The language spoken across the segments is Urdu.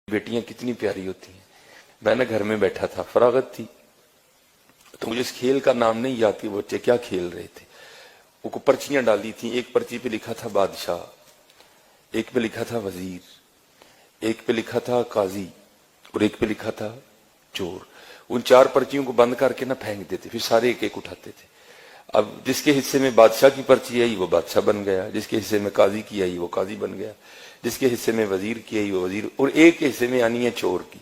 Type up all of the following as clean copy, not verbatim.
بیٹیاں کتنی پیاری ہوتی ہیں. میں نے گھر میں بیٹھا تھا, فراغت تھی, تو مجھے اس کھیل کا نام نہیں یاد کہ وہ بچے کیا کھیل رہے تھے. وہ پرچیاں ڈالی تھیں, ایک پرچی پہ لکھا تھا بادشاہ, ایک پہ لکھا تھا وزیر, ایک پہ لکھا تھا قاضی, اور ایک پہ لکھا تھا چور. ان چار پرچیوں کو بند کر کے نہ پھینک دیتے, پھر سارے ایک ایک اٹھاتے تھے. اب جس کے حصے میں بادشاہ کی پرچی آئی وہ بادشاہ بن گیا, جس کے حصے میں قاضی کی آئی وہ قاضی بن گیا, جس کے حصے میں وزیر کی آئی وہ وزیر, اور ایک کے حصے میں آنی ہے چور کی.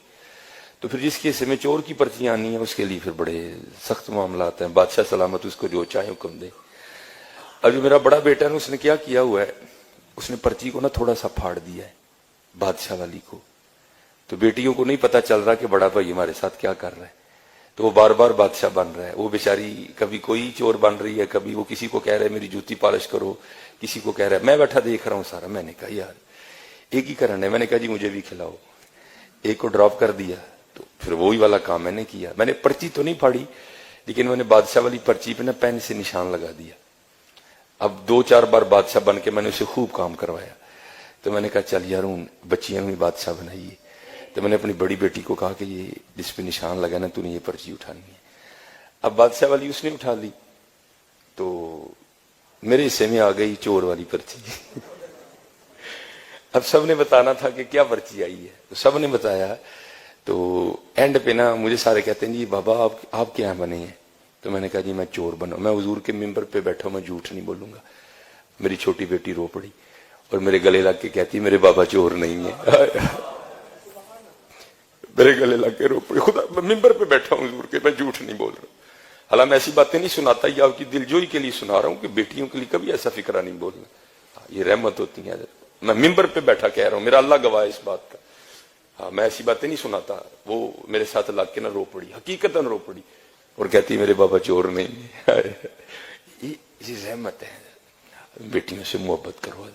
تو پھر جس کے حصے میں چور کی پرچیاں آنی ہیں اس کے لیے پھر بڑے سخت معاملات ہیں. بادشاہ سلامت اس کو جو چاہے حکم دے. اب جو میرا بڑا بیٹا ہے اس نے کیا کیا ہوا ہے, اس نے پرچی کو نا تھوڑا سا پھاڑ دیا ہے بادشاہ والی کو. تو بیٹیوں کو نہیں پتا چل رہا کہ بڑا بھائی ہمارے ساتھ کیا کر رہا ہے, تو وہ بار بار بادشاہ بن رہا ہے. وہ بیچاری کبھی کوئی چور بن رہی ہے, کبھی وہ کسی کو کہہ رہا ہے میری جوتی پالش کرو, کسی کو کہہ رہا ہے. میں بیٹھا دیکھ رہا ہوں سارا. میں نے کہا یار ایک ہی کرن ہے. میں نے کہا جی مجھے بھی کھلاؤ. ایک کو ڈراپ کر دیا, تو پھر وہی والا کام میں نے کیا. میں نے پرچی تو نہیں پھاڑی, لیکن میں نے بادشاہ والی پرچی پہ نا پین سے نشان لگا دیا. اب 2-4 بار بادشاہ بن کے میں نے اسے خوب کام کروایا. تو میں نے کہا چل یار ہوں بچیاں بھی بادشاہ بنائیے. تو میں نے اپنی بڑی بیٹی کو کہا کہ یہ جس پہ نشان لگا نا تو نے یہ پرچی اٹھانی ہے. اب بادشاہ والی اس نے اٹھا لی, تو میرے حصے میں آ گئی چور والی پرچی. اب سب نے بتانا تھا کہ کیا پرچی آئی ہے, تو سب نے بتایا. تو اینڈ پہ نا مجھے سارے کہتے ہیں جی بابا آپ کیا بنے ہیں. تو میں نے کہا جی میں چور بنا. میں حضور کے ممبر پہ بیٹھا ہوں, میں جھوٹ نہیں بولوں گا. میری چھوٹی بیٹی رو پڑی اور میرے گلے لگ کے کہتی میرے بابا چور نہیں ہے. میرے گلے لگ کے رو پڑی. خدا ممبر پہ بیٹھا ہوں حضور کے, میں جھوٹ نہیں بول رہا. حالانکہ میں ایسی باتیں نہیں سناتا, یہ آپ کی دلجوئی کے لیے سنا رہا ہوں کہ بیٹیوں کے لیے کبھی ایسا فکرہ نہیں بولنا. یہ رحمت ہوتی ہے. میں ممبر پہ بیٹھا کہہ رہا ہوں, میرا اللہ گواہ ہے اس بات کا. ہاں میں ایسی باتیں نہیں سناتا. وہ میرے ساتھ لگ کے نہ رو پڑی, حقیقتاً رو پڑی, اور کہتی میرے بابا چور نہیں. یہ رحمت ہے. بیٹیوں سے محبت کرو.